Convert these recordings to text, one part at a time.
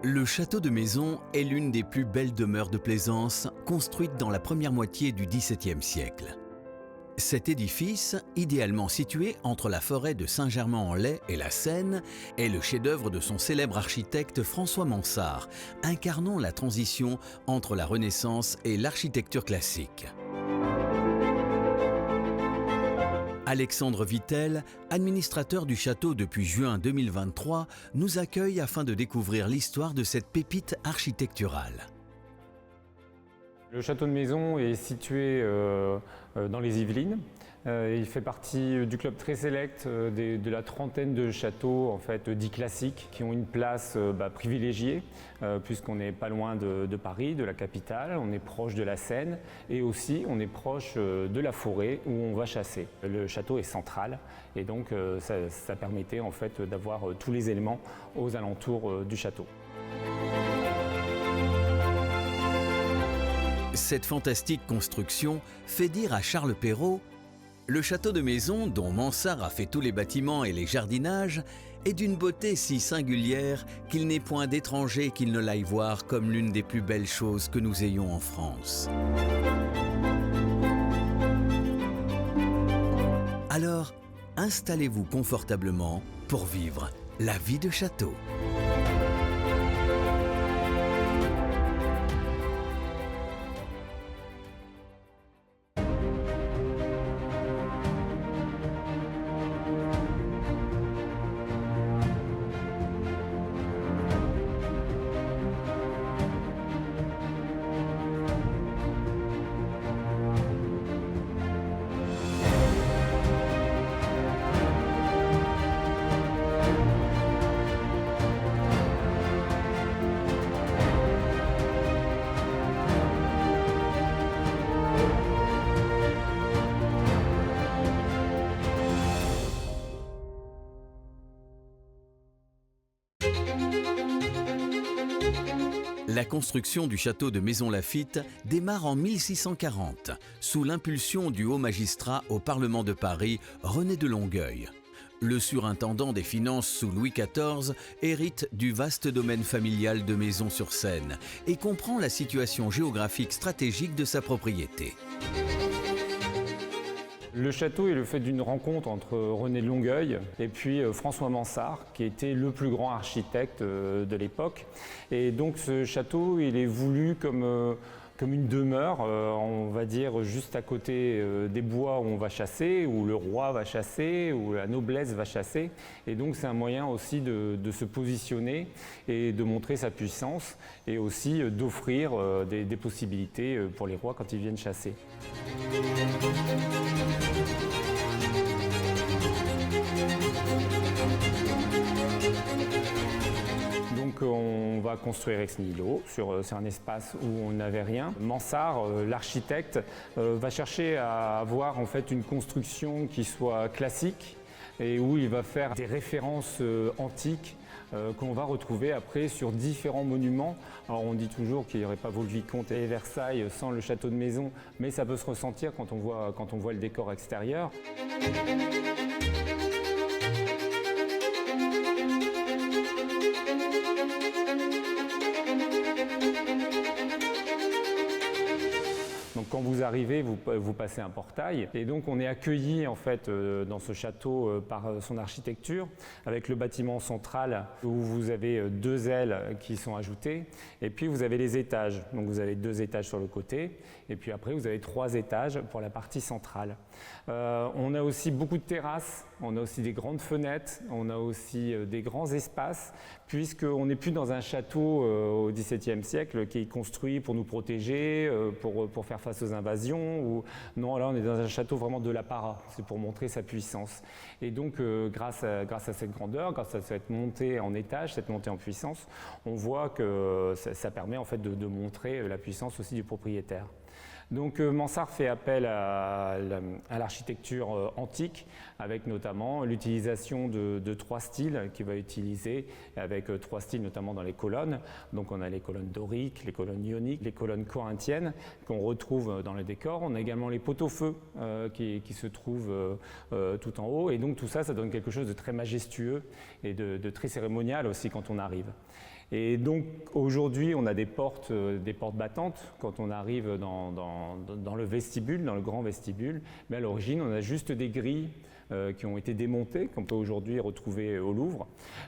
Le château de Maison est l'une des plus belles demeures de plaisance construites dans la première moitié du XVIIe siècle. Cet édifice, idéalement situé entre la forêt de Saint-Germain-en-Laye et la Seine, est le chef-d'œuvre de son célèbre architecte François Mansart, incarnant la transition entre la Renaissance et l'architecture classique. Alexandre Vittel, administrateur du château depuis juin 2023, nous accueille afin de découvrir l'histoire de cette pépite architecturale. Le château de Maison est situé dans les Yvelines. Il fait partie du club très sélect de la trentaine de châteaux en fait, dits classiques qui ont une place privilégiée puisqu'on n'est pas loin de Paris, de la capitale, on est proche de la Seine et aussi on est proche de la forêt où on va chasser. Le château est central et donc ça permettait en fait, d'avoir tous les éléments aux alentours du château. Cette fantastique construction fait dire à Charles Perrault « Le château de Maison, dont Mansart a fait tous les bâtiments et les jardinages, est d'une beauté si singulière qu'il n'est point d'étranger qu'il ne l'aille voir comme l'une des plus belles choses que nous ayons en France. » Alors, installez-vous confortablement pour vivre la vie de château. La construction du château de Maisons-Laffitte démarre en 1640, sous l'impulsion du haut magistrat au Parlement de Paris, René de Longueuil. Le surintendant des finances sous Louis XIV hérite du vaste domaine familial de Maisons-sur-Seine et comprend la situation géographique stratégique de sa propriété. Le château est le fait d'une rencontre entre René de Longueuil et puis François Mansart, qui était le plus grand architecte de l'époque. Et donc ce château, il est voulu comme une demeure, on va dire juste à côté des bois où on va chasser, où le roi va chasser, où la noblesse va chasser. Et donc c'est un moyen aussi de se positionner et de montrer sa puissance et aussi d'offrir des possibilités pour les rois quand ils viennent chasser. Donc on va construire ex nihilo sur un espace où on n'avait rien. Mansart, l'architecte, va chercher à avoir en fait une construction qui soit classique et où il va faire des références antiques qu'on va retrouver après sur différents monuments. Alors on dit toujours qu'il n'y aurait pas Vaux-le-Vicomte et Versailles sans le château de Maison, mais ça peut se ressentir quand on voit le décor extérieur. Donc quand vous arrivez, vous passez un portail et donc on est accueilli en fait dans ce château par son architecture avec le bâtiment central où vous avez deux ailes qui sont ajoutées et puis vous avez les étages. Donc vous avez deux étages sur le côté et puis après vous avez trois étages pour la partie centrale. On a aussi beaucoup de terrasses, on a aussi des grandes fenêtres, on a aussi des grands espaces puisqu'on n'est plus dans un château au XVIIe siècle qui est construit pour nous protéger, pour faire face aux invasions. Non, là on est dans un château vraiment de l'apparat, c'est pour montrer sa puissance. Et donc grâce à cette grandeur, grâce à cette montée en étage, cette montée en puissance, on voit que ça permet en fait de montrer la puissance aussi du propriétaire. Donc Mansart fait appel à l'architecture antique avec notamment l'utilisation de trois styles qu'il va utiliser, avec trois styles notamment dans les colonnes. Donc on a les colonnes doriques, les colonnes ioniques, les colonnes corinthiennes qu'on retrouve dans le décor. On a également les pot-au-feu qui se trouvent tout en haut. Et donc tout ça, ça donne quelque chose de très majestueux et de très cérémonial aussi quand on arrive. Et donc aujourd'hui, on a des portes battantes quand on arrive dans le vestibule, dans le grand vestibule. Mais à l'origine, on a juste des grilles qui ont été démontées, qu'on peut aujourd'hui retrouver au Louvre.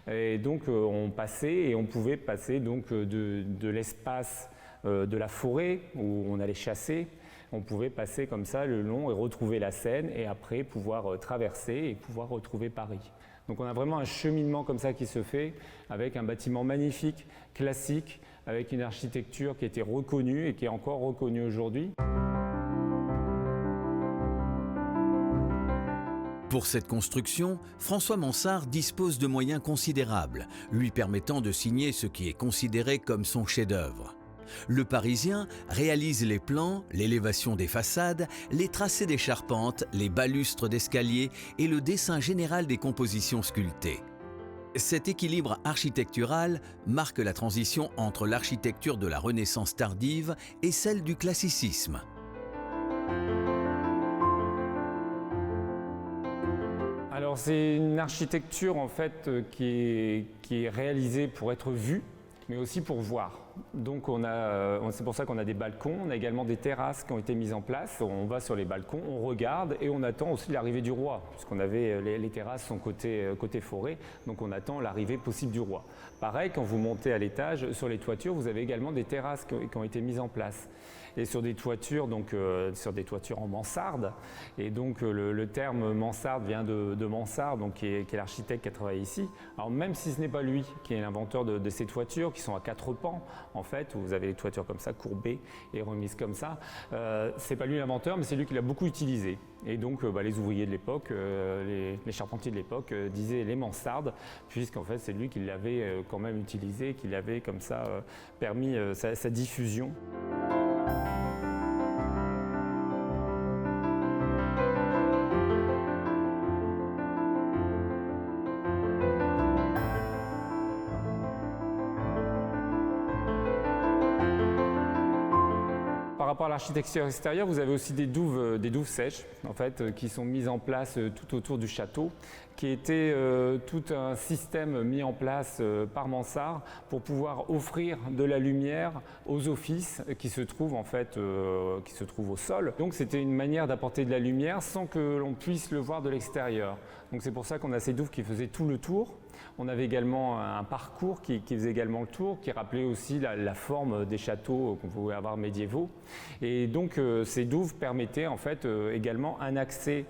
Et donc on passait et on pouvait passer donc, de l'espace de la forêt où on allait chasser. On pouvait passer comme ça le long et retrouver la Seine et après pouvoir traverser et pouvoir retrouver Paris. Donc on a vraiment un cheminement comme ça qui se fait avec un bâtiment magnifique, classique, avec une architecture qui était reconnue et qui est encore reconnue aujourd'hui. Pour cette construction, François Mansart dispose de moyens considérables, lui permettant de signer ce qui est considéré comme son chef-d'œuvre. Le Parisien réalise les plans, l'élévation des façades, les tracés des charpentes, les balustres d'escalier et le dessin général des compositions sculptées. Cet équilibre architectural marque la transition entre l'architecture de la Renaissance tardive et celle du classicisme. Alors c'est une architecture en fait qui est réalisée pour être vue, mais aussi pour voir. Donc c'est pour ça qu'on a des balcons, on a également des terrasses qui ont été mises en place. On va sur les balcons, on regarde et on attend aussi l'arrivée du roi, puisqu'on avait les terrasses sont côté forêt, donc on attend l'arrivée possible du roi. Pareil, quand vous montez à l'étage, sur les toitures, vous avez également des terrasses qui ont été mises en place. Et sur des toitures, sur des toitures en mansarde, et donc le terme mansarde vient de Mansart, donc qui est l'architecte qui a travaillé ici. Alors même si ce n'est pas lui qui est l'inventeur de ces toitures, qui sont à 4 pans, en fait, où vous avez les toitures comme ça, courbées et remises comme ça, c'est pas lui l'inventeur, mais c'est lui qui l'a beaucoup utilisé. Et donc les ouvriers de l'époque, les charpentiers de l'époque disaient les mansardes, puisqu'en fait c'est lui qui l'avait quand même utilisé, qui l'avait comme ça permis sa diffusion. Par rapport à l'architecture extérieure, vous avez aussi des douves sèches en fait, qui sont mises en place tout autour du château, qui était tout un système mis en place par Mansart pour pouvoir offrir de la lumière aux offices qui se trouvent en fait, qui se trouvent au sol. Donc c'était une manière d'apporter de la lumière sans que l'on puisse le voir de l'extérieur. Donc c'est pour ça qu'on a ces douves qui faisaient tout le tour. On avait également un parcours qui faisait également le tour, qui rappelait aussi la forme des châteaux qu'on pouvait avoir médiévaux. Et donc ces douves permettaient en fait également un accès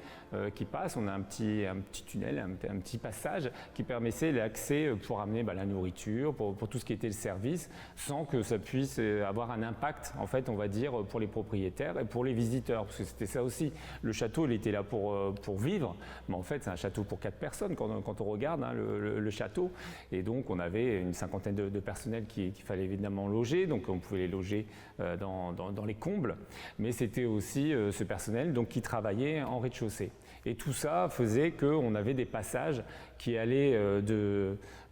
qui passe. On a un petit tunnel, un petit passage qui permettait l'accès pour amener la nourriture, pour tout ce qui était le service, sans que ça puisse avoir un impact, en fait, on va dire, pour les propriétaires et pour les visiteurs. Parce que c'était ça aussi. Le château, il était là pour vivre, mais en fait, c'est un château pour 4 personnes quand on regarde le château. Et donc, on avait une cinquantaine de personnels qu'il fallait évidemment loger. Donc, on pouvait les loger dans les combles. Mais c'était aussi ce personnel donc, qui travaillait en rez-de-chaussée. Et tout ça faisait qu'on avait des passages qui allaient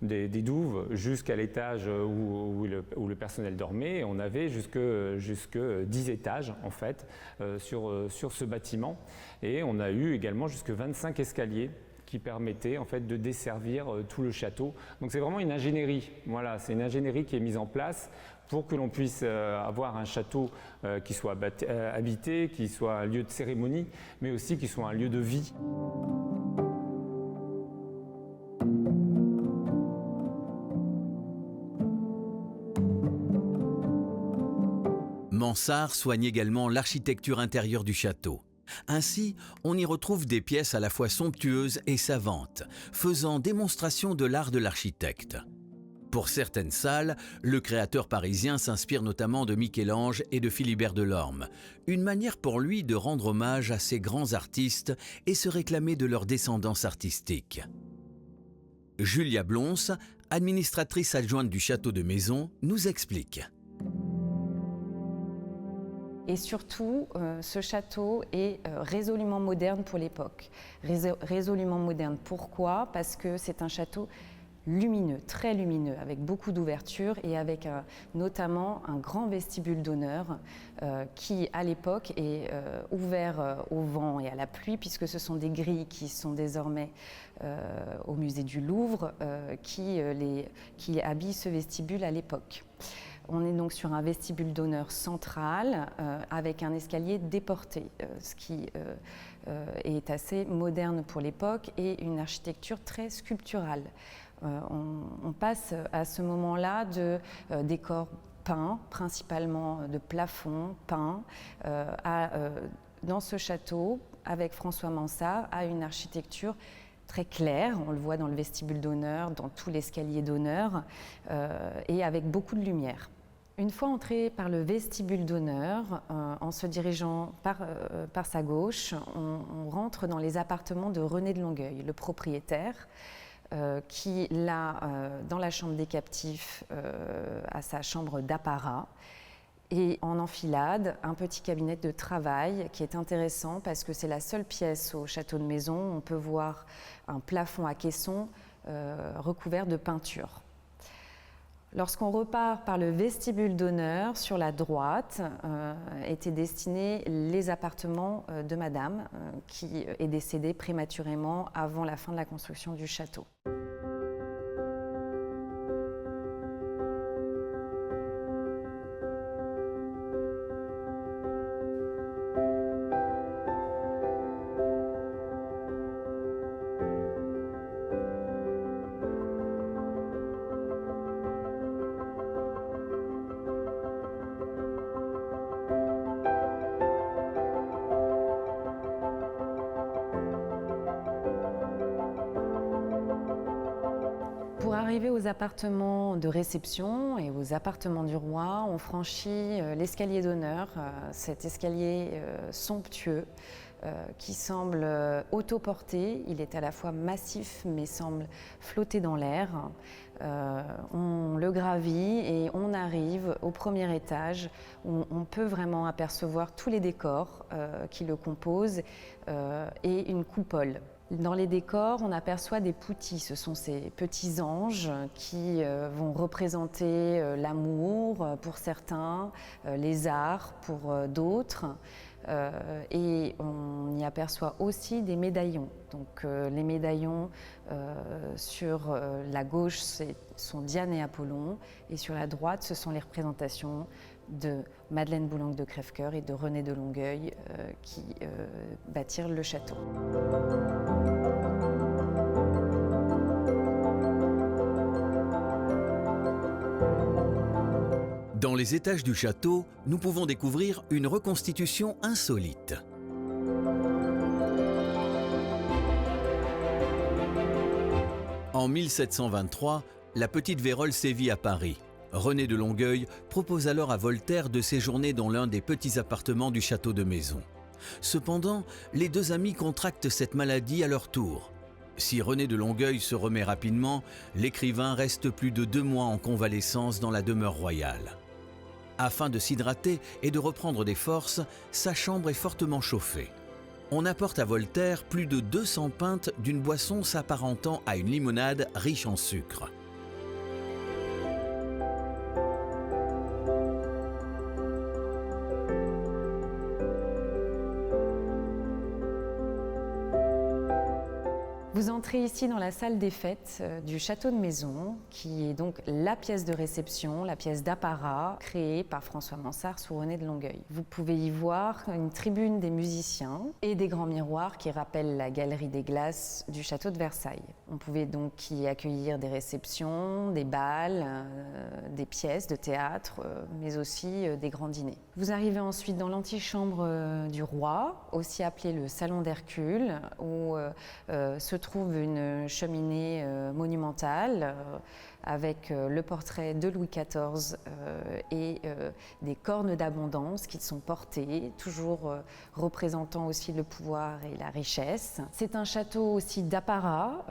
des douves jusqu'à l'étage où le personnel dormait. Et on avait jusque 10 étages en fait sur ce bâtiment. Et on a eu également jusque 25 escaliers qui permettait en fait de desservir tout le château. Donc c'est vraiment une ingénierie. Voilà, c'est une ingénierie qui est mise en place pour que l'on puisse avoir un château qui soit habité, qui soit un lieu de cérémonie, mais aussi qui soit un lieu de vie. Mansart soigne également l'architecture intérieure du château. Ainsi, on y retrouve des pièces à la fois somptueuses et savantes, faisant démonstration de l'art de l'architecte. Pour certaines salles, le créateur parisien s'inspire notamment de Michel-Ange et de Philibert Delorme, une manière pour lui de rendre hommage à ces grands artistes et se réclamer de leur descendance artistique. Julia Blons, administratrice adjointe du château de Maison, nous explique. Et surtout, ce château est résolument moderne pour l'époque. Résolument moderne, pourquoi ? Parce que c'est un château lumineux, très lumineux, avec beaucoup d'ouvertures et avec notamment un grand vestibule d'honneur qui, à l'époque, est ouvert au vent et à la pluie, puisque ce sont des grilles qui sont désormais au musée du Louvre qui habillent ce vestibule à l'époque. On est donc sur un vestibule d'honneur central avec un escalier déporté, ce qui est assez moderne pour l'époque et une architecture très sculpturale. On passe à ce moment-là de décors peints, principalement de plafonds peints, dans ce château, avec François Mansart, à une architecture très claire, on le voit dans le vestibule d'honneur, dans tout l'escalier d'honneur, et avec beaucoup de lumière. Une fois entré par le vestibule d'honneur, en se dirigeant par sa gauche, on rentre dans les appartements de René de Longueuil, le propriétaire, qui, là, dans la chambre des captifs, a sa chambre d'apparat. Et en enfilade, un petit cabinet de travail qui est intéressant parce que c'est la seule pièce au château de Maison où on peut voir un plafond à caisson recouvert de peinture. Lorsqu'on repart par le vestibule d'honneur, sur la droite, étaient destinés les appartements de Madame, qui est décédée prématurément avant la fin de la construction du château. Pour arriver aux appartements de réception et aux appartements du roi, on franchit l'escalier d'honneur, cet escalier somptueux qui semble autoporté. Il est à la fois massif mais semble flotter dans l'air. On le gravit et on arrive au premier étage où on peut vraiment apercevoir tous les décors qui le composent et une coupole. Dans les décors, on aperçoit des poutis. Ce sont ces petits anges qui vont représenter l'amour pour certains, les arts pour d'autres. Et on y aperçoit aussi des médaillons. Donc les médaillons sur la gauche sont Diane et Apollon et sur la droite ce sont les représentations de Madeleine Boulangue de Crèvecoeur et de René de Longueuil qui bâtirent le château. Dans les étages du château, nous pouvons découvrir une reconstitution insolite. En 1723, la petite Vérole sévit à Paris. René de Longueuil propose alors à Voltaire de séjourner dans l'un des petits appartements du château de Maison. Cependant, les deux amis contractent cette maladie à leur tour. Si René de Longueuil se remet rapidement, l'écrivain reste plus de 2 mois en convalescence dans la demeure royale. Afin de s'hydrater et de reprendre des forces, sa chambre est fortement chauffée. On apporte à Voltaire plus de 200 pintes d'une boisson s'apparentant à une limonade riche en sucre. Vous entrez ici dans la salle des fêtes du château de Maison, qui est donc la pièce de réception, la pièce d'apparat créée par François Mansart sous René de Longueuil. Vous pouvez y voir une tribune des musiciens et des grands miroirs qui rappellent la galerie des glaces du château de Versailles. On pouvait donc y accueillir des réceptions, des bals, des pièces de théâtre, mais aussi des grands dîners. Vous arrivez ensuite dans l'antichambre du roi, aussi appelée le salon d'Hercule, où se trouve une cheminée monumentale avec le portrait de Louis XIV et des cornes d'abondance qui sont portées, toujours représentant aussi le pouvoir et la richesse. C'est un château aussi d'apparat,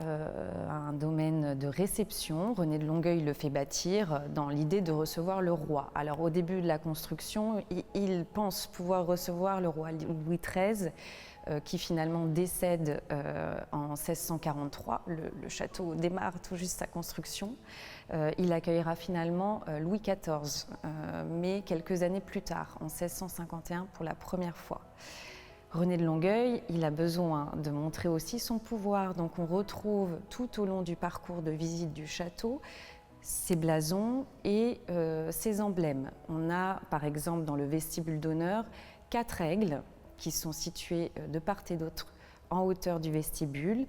un domaine de réception. René de Longueuil le fait bâtir dans l'idée de recevoir le roi. Alors au début de la construction, il pense pouvoir recevoir le roi Louis XIII qui finalement décède en 1643. Le château démarre tout juste sa construction. Il accueillera finalement Louis XIV, mais quelques années plus tard, en 1651 pour la première fois. René de Longueuil, il a besoin de montrer aussi son pouvoir, donc on retrouve tout au long du parcours de visite du château ses blasons et ses emblèmes. On a par exemple dans le vestibule d'honneur 4 aigles qui sont situés de part et d'autre en hauteur du vestibule.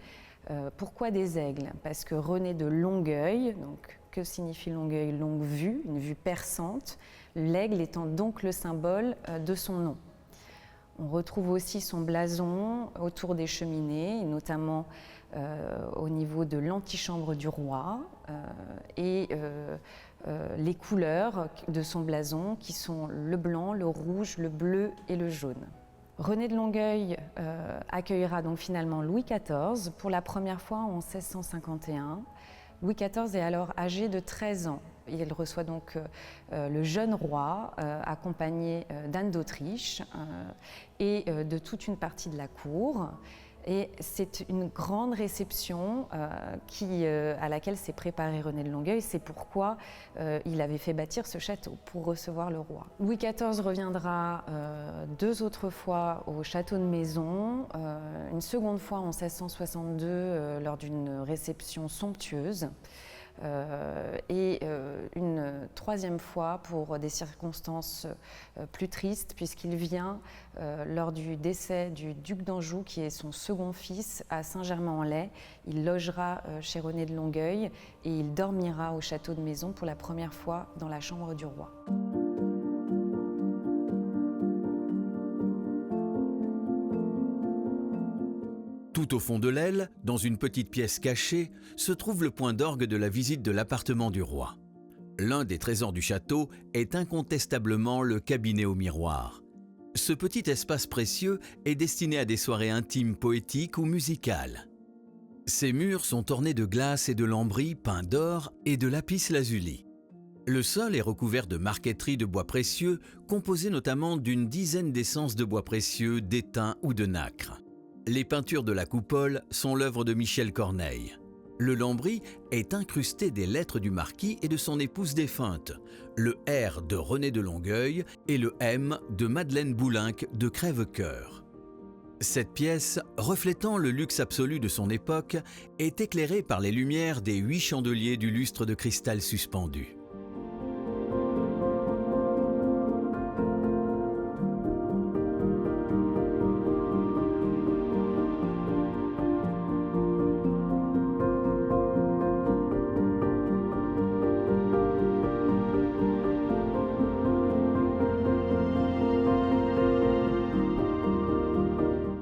Pourquoi des aigles? Parce que René de Longueuil, donc que signifie Longueuil? Longue vue, une vue perçante, l'aigle étant donc le symbole de son nom. On retrouve aussi son blason autour des cheminées, et notamment au niveau de l'antichambre du roi, et les couleurs de son blason qui sont le blanc, le rouge, le bleu et le jaune. René de Longueuil accueillera donc finalement Louis XIV pour la première fois en 1651. Louis XIV est alors âgé de 13 ans. Il reçoit donc le jeune roi, accompagné d'Anne d'Autriche et de toute une partie de la cour. Et c'est une grande réception à laquelle s'est préparé René de Longueuil. C'est pourquoi il avait fait bâtir ce château, pour recevoir le roi. Louis XIV reviendra 2 autres fois au château de Maison, une seconde fois en 1662 lors d'une réception somptueuse. Et une 3e fois pour des circonstances plus tristes, puisqu'il vient lors du décès du duc d'Anjou, qui est son second fils, à Saint-Germain-en-Laye. Il logera chez René de Longueuil et il dormira au château de Maison pour la première fois dans la chambre du roi. Tout au fond de l'aile, dans une petite pièce cachée, se trouve le point d'orgue de la visite de l'appartement du roi. L'un des trésors du château est incontestablement le cabinet au miroir. Ce petit espace précieux est destiné à des soirées intimes, poétiques ou musicales. Ses murs sont ornés de glaces et de lambris peints d'or et de lapis lazuli. Le sol est recouvert de marqueterie de bois précieux, composée notamment d'une dizaine d'essences de bois précieux, d'étain ou de nacre. Les peintures de la coupole sont l'œuvre de Michel Corneille. Le lambris est incrusté des lettres du marquis et de son épouse défunte, le R de René de Longueuil et le M de Madeleine Boullin de Crèvecoeur. Cette pièce, reflétant le luxe absolu de son époque, est éclairée par les lumières des 8 chandeliers du lustre de cristal suspendu.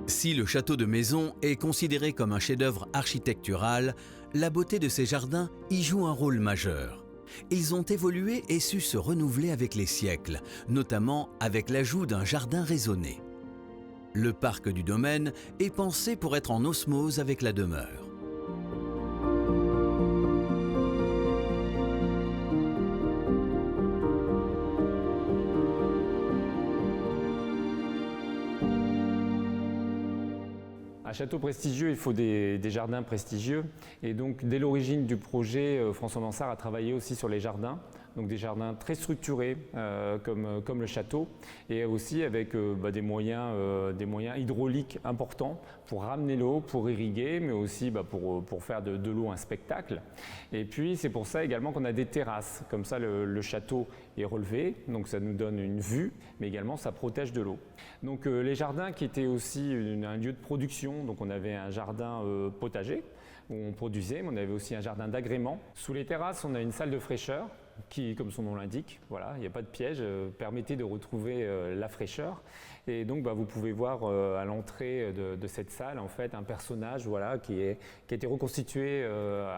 Si le château de Maison est considéré comme un chef-d'œuvre architectural, la beauté de ses jardins y joue un rôle majeur. Ils ont évolué et su se renouveler avec les siècles, notamment avec l'ajout d'un jardin raisonné. Le parc du domaine est pensé pour être en osmose avec la demeure. Un château prestigieux, il faut des jardins prestigieux. Et donc, dès l'origine du projet, François Mansart a travaillé aussi sur les jardins. Donc des jardins très structurés comme le château, et aussi avec des moyens hydrauliques importants pour ramener l'eau, pour irriguer, mais aussi pour faire de l'eau un spectacle. Et puis c'est pour ça également qu'on a des terrasses. Comme ça le château est relevé, donc ça nous donne une vue, mais également ça protège de l'eau. Donc les jardins qui étaient aussi un lieu de production, donc on avait un jardin potager où on produisait, mais on avait aussi un jardin d'agrément. Sous les terrasses, on a une salle de fraîcheur qui, comme son nom l'indique, voilà, il n'y a pas de piège, permettait de retrouver la fraîcheur. Et donc vous pouvez voir à l'entrée de cette salle en fait un personnage qui a été reconstitué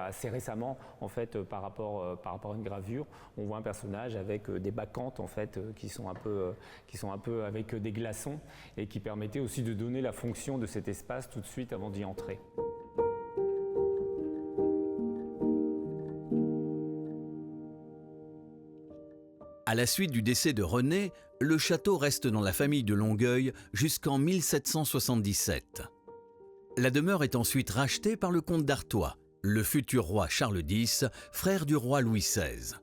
assez récemment en fait par rapport à une gravure. On voit un personnage avec des bacchantes en fait qui sont un peu avec des glaçons et qui permettaient aussi de donner la fonction de cet espace tout de suite avant d'y entrer. À la suite du décès de René, le château reste dans la famille de Longueuil jusqu'en 1777. La demeure est ensuite rachetée par le comte d'Artois, le futur roi Charles X, frère du roi Louis XVI.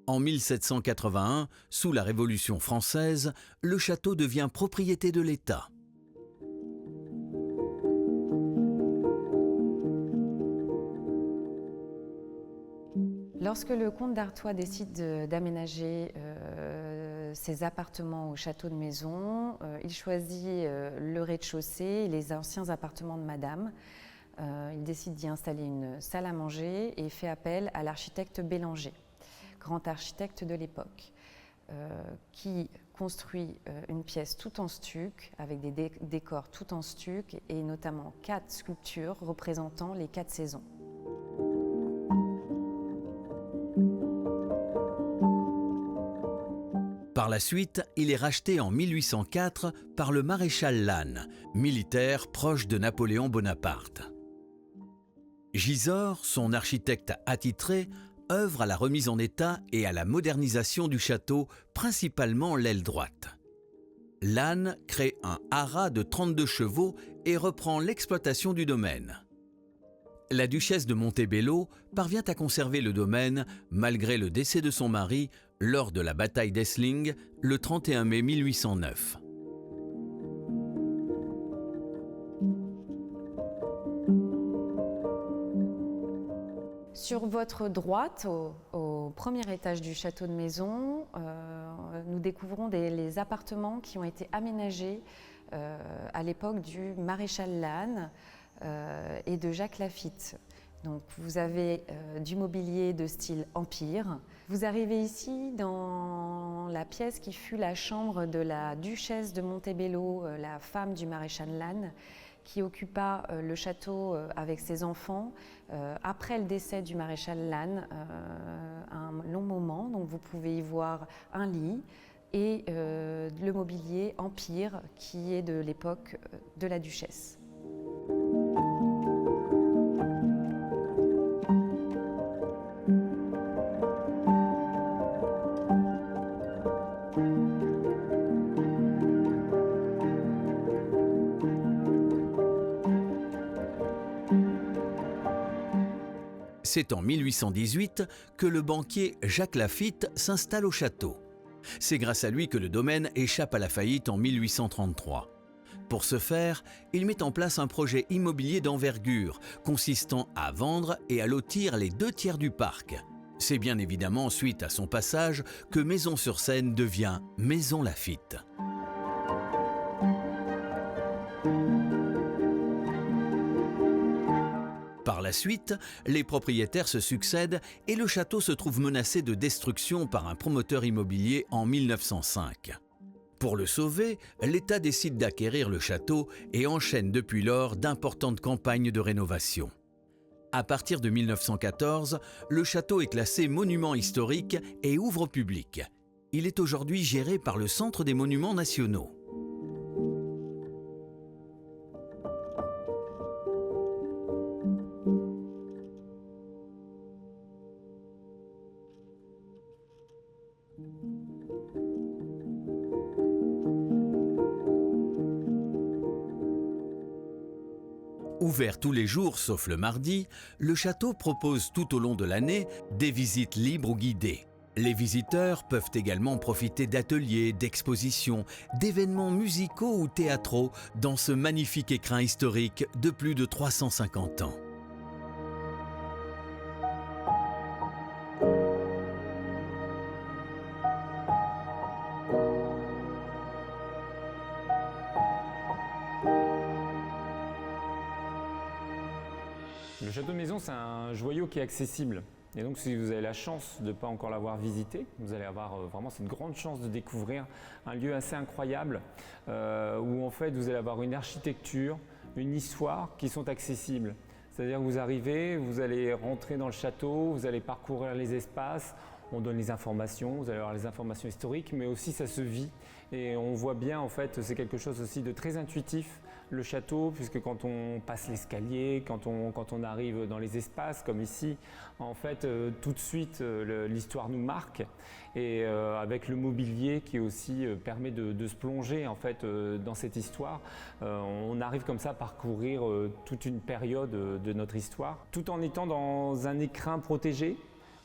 En 1781, sous la Révolution française, le château devient propriété de l'État. Lorsque le comte d'Artois décide d'aménager ses appartements au château de Maison, il choisit le rez-de-chaussée et les anciens appartements de Madame. Il décide d'y installer une salle à manger et fait appel à l'architecte Bélanger, grand architecte de l'époque, qui construit une pièce tout en stuc, avec des décors tout en stuc et notamment 4 sculptures représentant les 4 saisons. Par la suite, il est racheté en 1804 par le maréchal Lannes, militaire proche de Napoléon Bonaparte. Gisors, son architecte attitré, œuvre à la remise en état et à la modernisation du château, principalement l'aile droite. Lannes crée un haras de 32 chevaux et reprend l'exploitation du domaine. La duchesse de Montebello parvient à conserver le domaine malgré le décès de son mari lors de la bataille d'Essling le 31 mai 1809. Sur votre droite, au premier étage du château de Maison, nous découvrons les appartements qui ont été aménagés à l'époque du maréchal Lannes et de Jacques Laffitte. Donc vous avez du mobilier de style empire. Vous arrivez ici dans la pièce qui fut la chambre de la duchesse de Montebello, la femme du maréchal Lannes, qui occupa le château avec ses enfants après le décès du maréchal Lannes, un long moment. Donc vous pouvez y voir un lit et le mobilier empire qui est de l'époque de la duchesse. C'est en 1818 que le banquier Jacques Laffitte s'installe au château. C'est grâce à lui que le domaine échappe à la faillite en 1833. Pour ce faire, il met en place un projet immobilier d'envergure, consistant à vendre et à lotir les 2 tiers du parc. C'est bien évidemment suite à son passage que Maison-sur-Seine devient Maison Laffitte. Par la suite, les propriétaires se succèdent et le château se trouve menacé de destruction par un promoteur immobilier en 1905. Pour le sauver, l'État décide d'acquérir le château et enchaîne depuis lors d'importantes campagnes de rénovation. À partir de 1914, le château est classé monument historique et ouvre au public. Il est aujourd'hui géré par le Centre des Monuments Nationaux. Ouvert tous les jours sauf le mardi, le château propose tout au long de l'année des visites libres ou guidées. Les visiteurs peuvent également profiter d'ateliers, d'expositions, d'événements musicaux ou théâtraux dans ce magnifique écrin historique de plus de 350 ans. Le château de Maison, c'est un joyau qui est accessible. Et donc, si vous avez la chance de ne pas encore l'avoir visité, vous allez avoir vraiment cette grande chance de découvrir un lieu assez incroyable où en fait, vous allez avoir une architecture, une histoire qui sont accessibles. C'est-à-dire que vous arrivez, vous allez rentrer dans le château, vous allez parcourir les espaces, on donne les informations, vous allez avoir les informations historiques, mais aussi ça se vit. Et on voit bien, en fait, c'est quelque chose aussi de très intuitif le château, puisque quand on passe l'escalier, quand on arrive dans les espaces comme ici, en fait, tout de suite, l'histoire nous marque. Et avec le mobilier qui aussi permet de se plonger en fait, dans cette histoire, on arrive comme ça à parcourir toute une période de notre histoire, tout en étant dans un écrin protégé.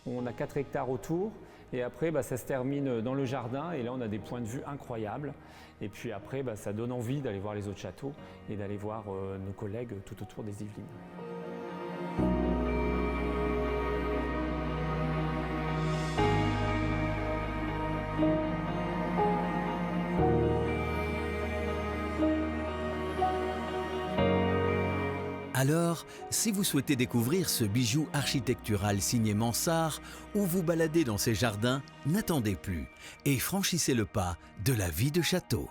On a 4 hectares autour. Et après, ça se termine dans le jardin et là, on a des points de vue incroyables. Et puis après, ça donne envie d'aller voir les autres châteaux et d'aller voir nos collègues tout autour des Yvelines. Alors, si vous souhaitez découvrir ce bijou architectural signé Mansart ou vous balader dans ces jardins, n'attendez plus et franchissez le pas de la vie de château.